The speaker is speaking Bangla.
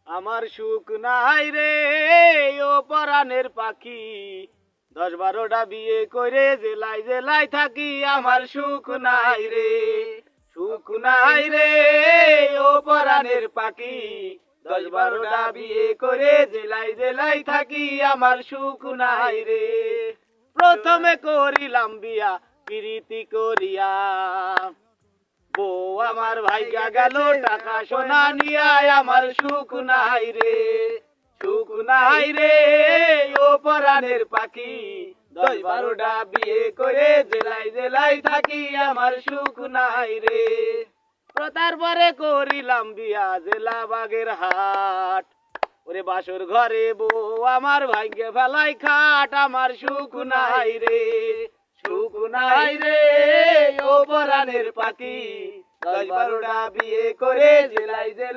আমার সুখ নাই রে ও পরাণের পাখি, 10-12টা বিয়ে করে জেলায় জেলায় থাকি। আমার সুখ নাই রে, সুখ নাই রে ও পরাণের পাখি, 10-12টা বিয়ে করে জেলায় জেলায় থাকি। আমার সুখ নাই রে। প্রথমে করিলাম বিয়া প্রীতি করিয়া, বউ আমার ভাইগা গেল টাকা সোনা নিয়া। আমার সুখ নাই রে, সুখ নাই রে ও পরাণের পাখি, 10-12টা বিয়ে করে জেলায় জেলায় থাকি। আমার সুখ নাই রে। তারপরে করিলাম বিয়া জেলা বাগের হাট, ওরে বাসর ঘরে বউ আমার ভাগ্যে ফেলাই খাট। আমার সুখ নাই রে, সুখ নাই রে ও পরাণের পাখি, 10-12টা বিয়ে করে জেলায় জেলায়